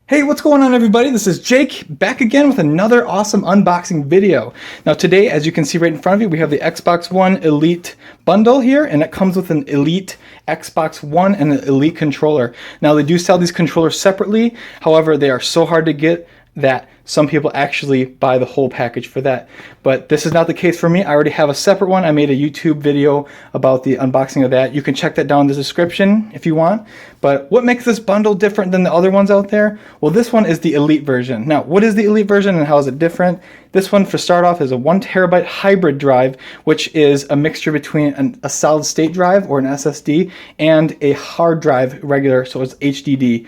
Hey, what's going on everybody? This is Jake back again with another awesome unboxing video. Now today, as you can see right in front of you, we have the Xbox One Elite bundle here, and it comes with an Elite Xbox One and an Elite controller. Now they do sell these controllers separately, however they are so hard to get that some people actually buy the whole package for that. But this is not the case for me. I already have a separate one. I made a YouTube video about the unboxing of that. You can check that down in the description if you want. But what makes this bundle different than the other ones out there? Well, this one is the Elite version. Now, what is the Elite version and how is it different? This one, for start off, is a 1 terabyte hybrid drive, which is a mixture between a solid state drive or an SSD and a hard drive regular, so it's HDD.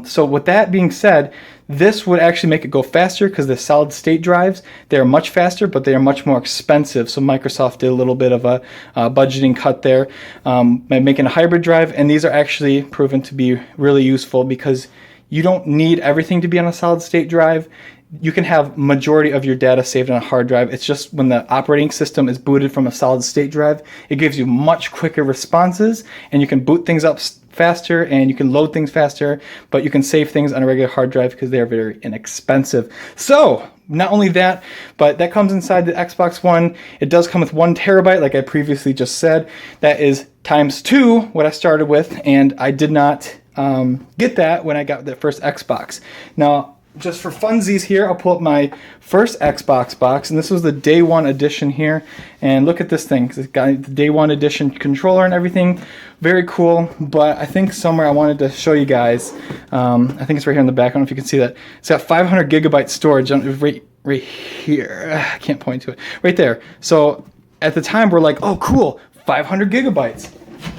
So with that being said, this would actually make it go faster because the solid state drives, they're much faster, but they are much more expensive. So Microsoft did a little bit of a budgeting cut there by making a hybrid drive, and these are actually proven to be really useful because you don't need everything to be on a solid state drive. You can have majority of your data saved on a hard drive. It's just when the operating system is booted from a solid state drive, it gives you much quicker responses, and you can boot things up faster and you can load things faster, but you can save things on a regular hard drive because they are very inexpensive. So not only that, but that comes inside the Xbox One. It does come with 1 terabyte, like I previously just said. That is times 2 what I started with, and I did not get that when I got the first Xbox. Now, just for funsies here, I'll pull up my first Xbox box, and this was the day one edition here. And look at this thing, because it's got the day one edition controller and everything. Very cool, but I think somewhere I wanted to show you guys, I think it's right here in the back, I don't know if you can see that. It's got 500 gigabyte storage right here. I can't point to it. Right there. So at the time we're like, oh cool, 500 gigabytes.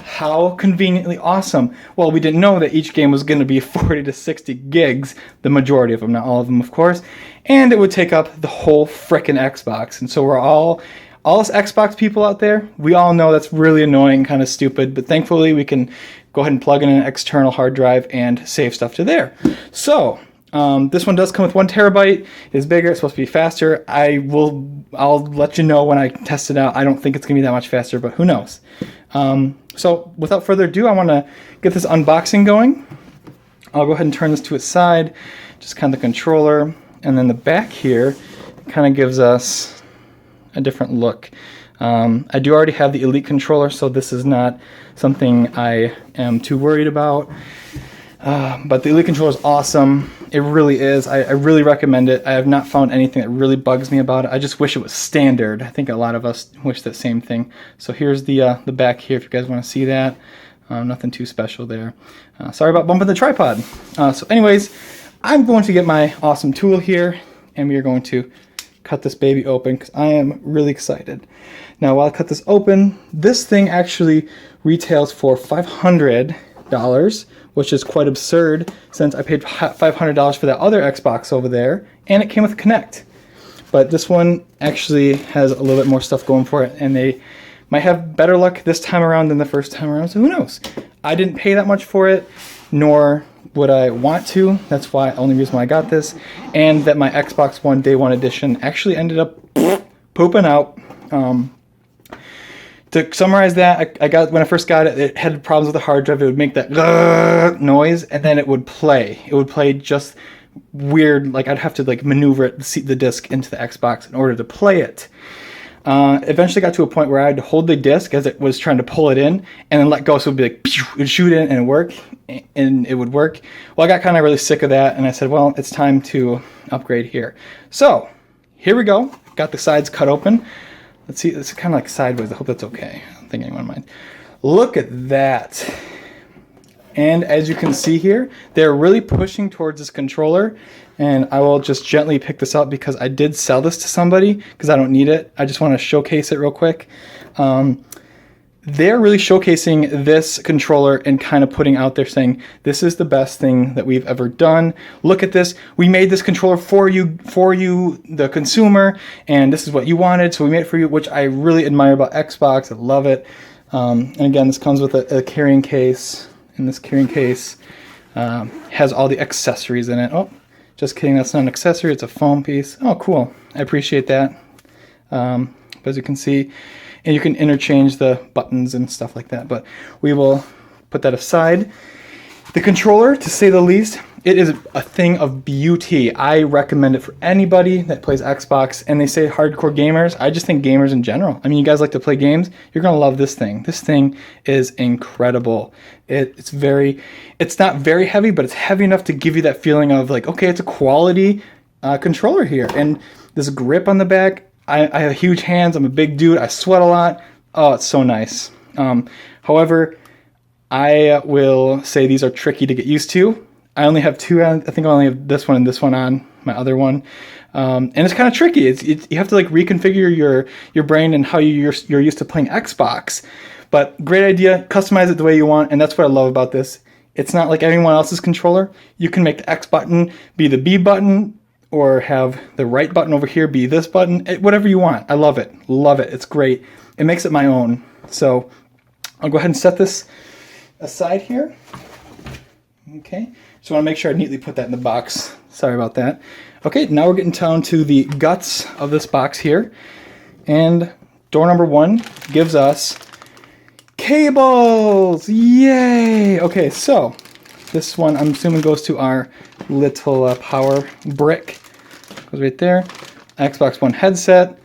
How conveniently awesome. Well, we didn't know that each game was going to be 40 to 60 gigs, the majority of them, not all of them, of course, and it would take up the whole frickin' Xbox. And so we're all us Xbox people out there, we all know that's really annoying, kind of stupid, but thankfully we can go ahead and plug in an external hard drive and save stuff to there. So this one does come with 1 terabyte. It's bigger. It's supposed to be faster. I'll let you know when I test it out. I don't think it's gonna be that much faster, but who knows? So without further ado, I want to get this unboxing going. I'll go ahead and turn this to its side, just kind of the controller, and then the back here kind of gives us a different look. I do already have the Elite controller, so this is not something I am too worried about. But the Elite controller is awesome. It really is. I really recommend it. I have not found anything that really bugs me about it. I just wish it was standard. I think a lot of us wish that same thing. So here's the back here if you guys want to see that. Nothing too special there. Sorry about bumping the tripod. So anyways, I'm going to get my awesome tool here, and we are going to cut this baby open because I am really excited. Now while I cut this open, this thing actually retails for $500, which is quite absurd since I paid $500 for that other Xbox over there, and it came with Kinect. But this one actually has a little bit more stuff going for it, and they might have better luck this time around than the first time around, so who knows? I didn't pay that much for it, nor would I want to. That's why only reason why I got this, and that my Xbox One Day 1 edition actually ended up pooping out. To summarize that, I got when I first got it, it had problems with the hard drive. It would make that noise, and then it would play. It would play just weird, like I'd have to like maneuver it, the disc into the Xbox in order to play it. Eventually got to a point where I had to hold the disc as it was trying to pull it in, and then let go, so it would be like, it would shoot in and work, and it would work. Well, I got kind of really sick of that, and I said, well, it's time to upgrade here. So here we go. Got the sides cut open. Let's see, it's kind of like sideways. I hope that's okay. I don't think anyone mind. Look at that. And as you can see here, they're really pushing towards this controller, and I will just gently pick this up because I did sell this to somebody because I don't need it. I just want to showcase it real quick. They're really showcasing this controller and kind of putting out there saying, this is the best thing that we've ever done. Look at this. We made this controller for you, the consumer, and this is what you wanted, so we made it for you, which I really admire about Xbox. I love it. And again, this comes with a carrying case, and this carrying case has all the accessories in it. Oh, just kidding. That's not an accessory. It's a foam piece. Oh, cool. I appreciate that. But as you can see, and you can interchange the buttons and stuff like that, but we will put that aside. The controller, to say the least, It is a thing of beauty. I recommend it for anybody that plays Xbox. And they say hardcore gamers. I just think gamers in general. I mean, you guys like to play games. You're going to love this thing. This thing is incredible. It's not very heavy, but it's heavy enough to give you that feeling of like, okay, it's a quality controller here. And this grip on the back. I have huge hands. I'm a big dude. I sweat a lot. Oh, it's so nice. However, I will say these are tricky to get used to. I only have two. I think I only have this one and this one on my other one, and it's kind of tricky. You have to like reconfigure your brain and how you're used to playing Xbox. But great idea. Customize it the way you want, and that's what I love about this. It's not like anyone else's controller. You can make the X button be the B button, or have the right button over here be this button. Whatever you want. I love it. Love it. It's great. It makes it my own. So I'll go ahead and set this aside here. Okay. Just want to make sure I neatly put that in the box. Sorry about that. Okay, now we're getting down to the guts of this box here. And door number 1 gives us cables! Yay! Okay, so this one I'm assuming goes to our little power brick. Goes right there. Xbox One headset.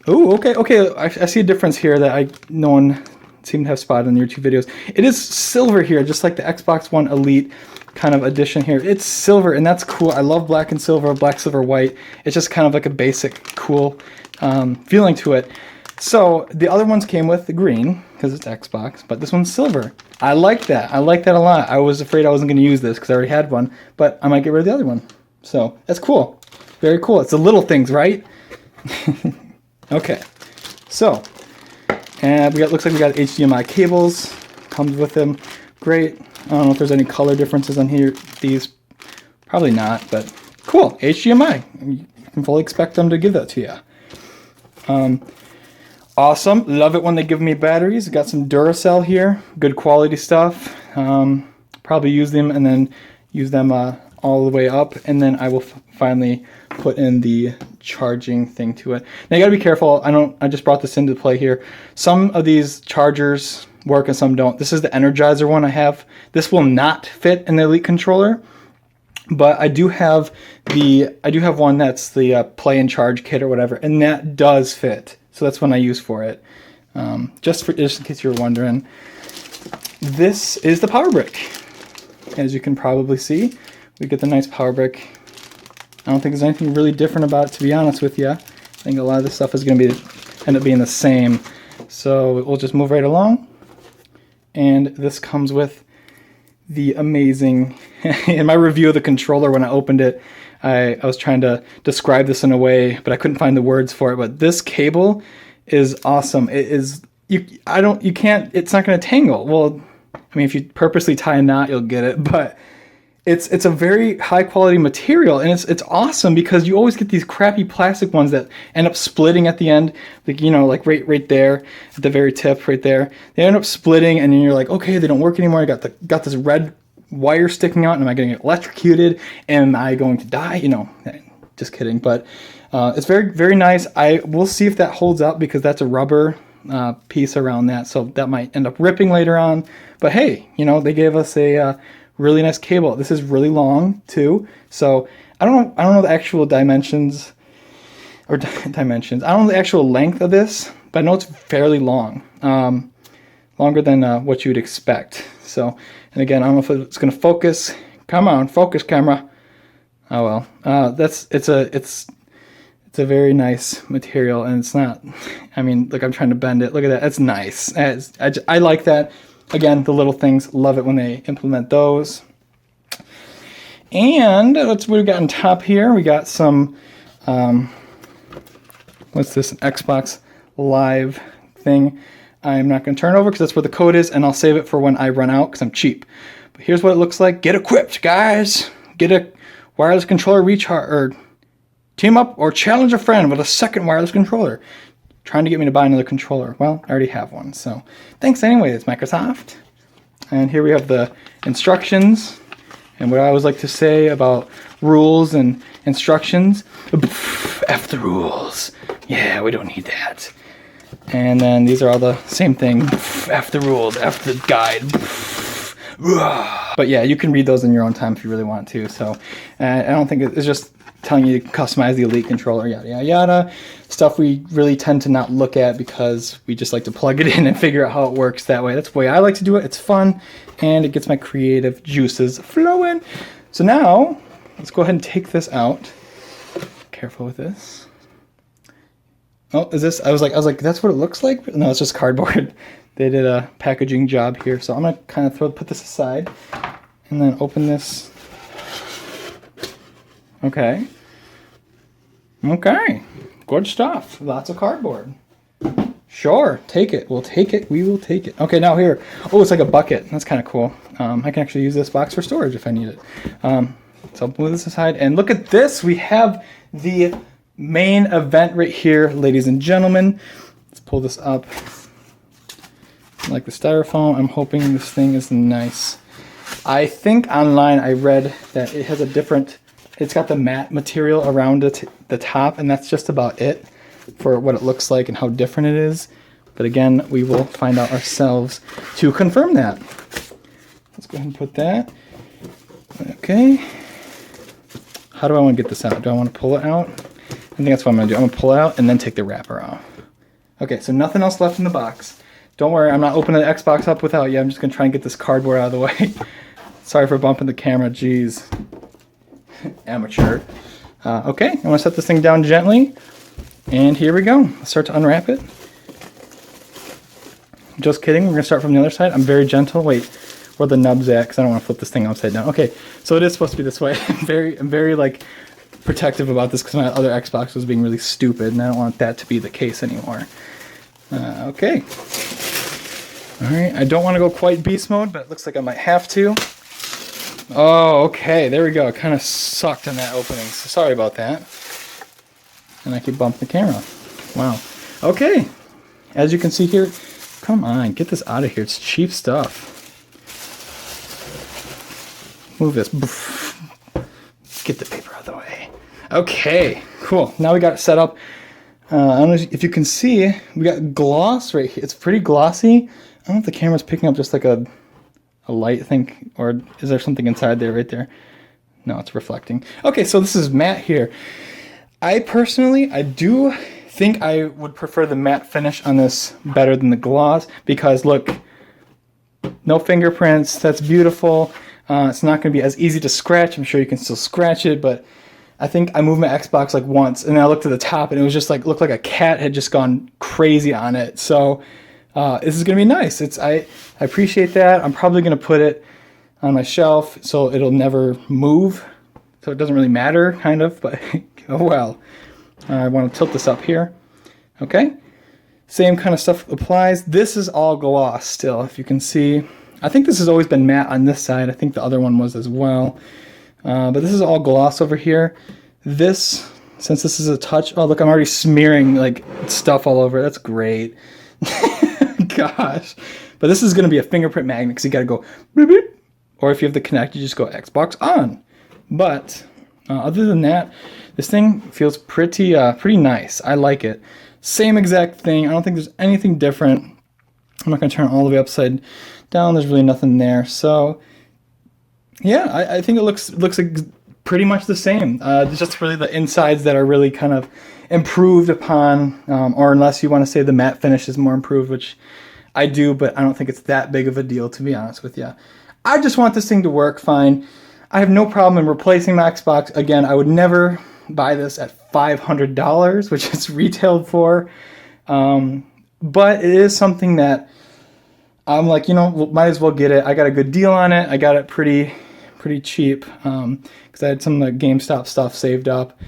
Ooh, okay. I see a difference here that no one seemed to have spotted in your 2 videos. It is silver here, just like the Xbox One Elite kind of edition here. It's silver, and that's cool. I love black and silver, black, silver, white. It's just kind of like a basic, cool feeling to it. So the other ones came with the green, because it's Xbox, but this one's silver. I like that. I like that a lot. I was afraid I wasn't going to use this because I already had one, but I might get rid of the other one. So that's cool. Very cool. It's the little things, right? Okay. So, and looks like we got HDMI cables. Comes with them. Great. I don't know if there's any color differences on here. These, probably not, but cool. HDMI. You can fully expect them to give that to you. Awesome. Love it when they give me batteries. Got some Duracell here. Good quality stuff. Probably use them and then use them all the way up, and then I will finally put in the charging thing to it. Now you gotta be careful. I just brought this into play here. Some of these chargers work and some don't. This is the Energizer one I have. This will not fit in the Elite controller, but I do have one that's the play and charge kit or whatever, and that does fit. So that's one I use for it. Just in case you were wondering, this is the power brick. As you can probably see, we get the nice power brick. I don't think there's anything really different about it, to be honest with you. I think a lot of this stuff is going to end up being the same. So we'll just move right along. And this comes with the amazing, in my review of the controller when I opened it, I was trying to describe this in a way, but I couldn't find the words for it. But this cable is awesome. It is, it's not going to tangle. Well, I mean, if you purposely tie a knot, you'll get it, but it's a very high quality material, and it's awesome because you always get these crappy plastic ones that end up splitting at the end, like right there at the very tip right there. They end up splitting, and then you're like, okay, they don't work anymore. I got this red wire sticking out, and am I getting electrocuted? Am I going to die? Just kidding. But it's very, very nice. I will see if that holds up because that's a rubber piece around that, so that might end up ripping later on. But hey, they gave us a really nice cable. This is really long too, so I don't know the actual dimensions or dimensions. I don't know the actual length of this, but I know it's fairly long, longer than what you would expect. So, and again, I don't know if it's going to focus. Come on, focus, camera. Oh well, it's a very nice material, and it's not. I mean, look, I'm trying to bend it. Look at that. It's nice. I like that. Again, the little things, love it when they implement those. And what we got on top here. We got some, what's this, an Xbox Live thing. I'm not going to turn over because that's where the code is, and I'll save it for when I run out because I'm cheap. But here's what it looks like. Get equipped, guys. Get a wireless controller recharge, or team up or challenge a friend with a second wireless controller. Trying to get me to buy another controller. Well, I already have one, so thanks anyways, Microsoft. And here we have the instructions, and what I always like to say about rules and instructions. F the rules. Yeah, we don't need that. And then these are all the same thing. F the rules, F the guide. But yeah, you can read those in your own time if you really want to. So I don't think it's just telling you to customize the Elite controller, yada, yada, yada. Stuff we really tend to not look at because we just like to plug it in and figure out how it works that way. That's the way I like to do it. It's fun, and it gets my creative juices flowing. So now, let's go ahead and take this out. Careful with this. Oh, is this? I was like, that's what it looks like? No, it's just cardboard. They did a packaging job here. So I'm gonna kind of put this aside and then open this. Okay. Okay. Good stuff. Lots of cardboard. Sure. Take it. We'll take it. We will take it. Okay, now here. Oh, it's like a bucket. That's kind of cool. I can actually use this box for storage if I need it. So I'll move this aside. And look at this. We have the main event right here, ladies and gentlemen. Let's pull this up. Like the styrofoam, I'm hoping this thing is nice. I think online I read that it has a different, it's got the matte material around it, the top, and that's just about it for what it looks like and how different it is. But again, we will find out ourselves to confirm that. Let's go ahead and put that. Okay. How do I want to get this out? Do I want to pull it out? I think that's what I'm going to do. I'm going to pull it out and then take the wrapper off. Okay, so nothing else left in the box. Don't worry, I'm not opening the Xbox up without you. I'm just going to try and get this cardboard out of the way. Sorry for bumping the camera, jeez. Amateur. Okay, I'm going to set this thing down gently. And here we go. Let's start to unwrap it. Just kidding, we're going to start from the other side. I'm very gentle. Wait, where are the nubs at? Because I don't want to flip this thing upside down. Okay, so it is supposed to be this way. I'm very like protective about this because my other Xbox was being really stupid, and I don't want that to be the case anymore. Okay. Alright, I don't want to go quite beast mode, but it looks like I might have to. Oh, okay, there we go. It kind of sucked in that opening, so sorry about that. And I keep bumping the camera. Wow. Okay, as you can see here, come on, get this out of here. It's cheap stuff. Move this. Get the paper out of the way. Okay, cool. Now we got it set up. I don't know if you can see, we got gloss right here. It's pretty glossy. I don't know if the camera's picking up just like a light thing, or is there something inside there right there? No, it's reflecting. Okay, so this is matte here. I do think I would prefer the matte finish on this better than the gloss because look, no fingerprints. That's beautiful. It's not going to be as easy to scratch. I'm sure you can still scratch it, but I think I moved my Xbox like once and I looked at the top and it was just like, looked like a cat had just gone crazy on it. So this is going to be nice. I appreciate that. I'm probably going to put it on my shelf so it'll never move. So it doesn't really matter, kind of, but oh well. I want to tilt this up here. Okay. Same kind of stuff applies. This is all gloss still, if you can see. I think this has always been matte on this side. I think the other one was as well. But this is all gloss over here. This, since this is a touch, oh look, I'm already smearing like stuff all over. That's great. Gosh. But this is going to be a fingerprint magnet because you got to go beep, beep. Or if you have the Kinect, you just go Xbox on. But other than that, this thing feels pretty nice. I like it. Same exact thing. I don't think there's anything different. I'm not going to turn it all the way upside down. There's really nothing there. So yeah, I think it looks like pretty much the same. It's just really the insides that are really kind of improved upon, or unless you want to say the matte finish is more improved, which I do, but I don't think it's that big of a deal, to be honest with you. I just want this thing to work fine. I have no problem in replacing my Xbox. Again, I would never buy this at $500, which it's retailed for. But it is something that I'm like, you know, might as well get it. I got a good deal on it. I got it pretty cheap because I had some of the GameStop stuff saved up.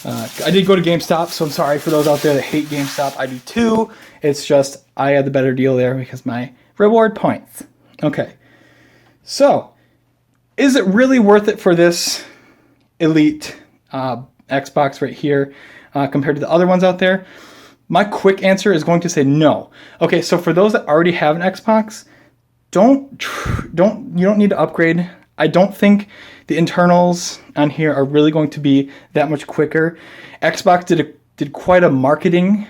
I did go to GameStop, so I'm sorry for those out there that hate GameStop. I do too. It's just I had the better deal there because my reward points. Okay. So, is it really worth it for this Elite Xbox right here compared to the other ones out there? My quick answer is going to say no. Okay, so for those that already have an Xbox, you don't need to upgrade. I don't think the internals on here are really going to be that much quicker. Xbox did quite a marketing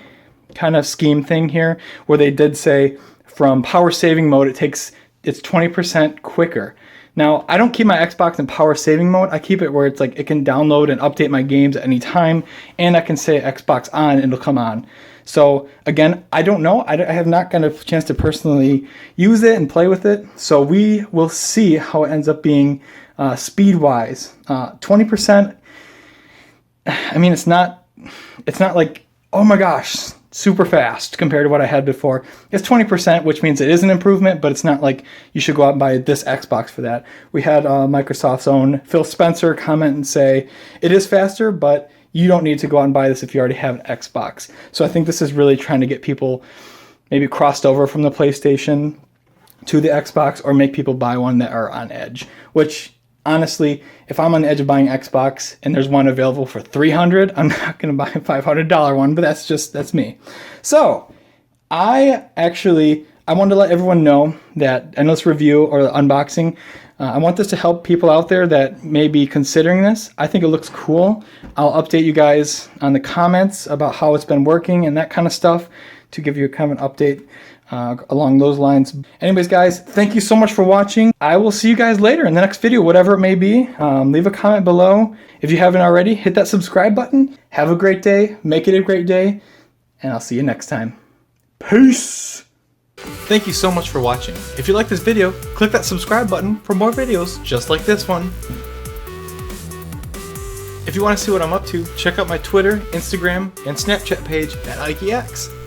kind of scheme thing here where they did say from power saving mode it takes it's 20% quicker. Now, I don't keep my Xbox in power saving mode. I keep it where it's like it can download and update my games at any time, and I can say Xbox on and it'll come on. So again, I don't know. I have not gotten a chance to personally use it and play with it. So we will see how it ends up being speed-wise. 20%, I mean, it's not like, oh my gosh, super fast compared to what I had before. It's 20%, which means it is an improvement, but it's not like you should go out and buy this Xbox for that. We had Microsoft's own Phil Spencer comment and say, it is faster, but you don't need to go out and buy this if you already have an Xbox. So I think this is really trying to get people maybe crossed over from the PlayStation to the Xbox, or make people buy one that are on edge, which honestly, if I'm on the edge of buying Xbox and there's one available for $300, I'm not going to buy a $500 one, but that's me. So I wanted to let everyone know that in this review or the unboxing, I want this to help people out there that may be considering this. I think it looks cool. I'll update you guys on the comments about how it's been working and that kind of stuff to give you kind of an update along those lines. Anyways, guys, thank you so much for watching. I will see you guys later in the next video, whatever it may be. Leave a comment below. If you haven't already, hit that subscribe button. Have a great day. Make it a great day. And I'll see you next time. Peace. Thank you so much for watching. If you like this video, click that subscribe button for more videos just like this one. If you want to see what I'm up to, check out my Twitter, Instagram, and Snapchat page at EikeyX.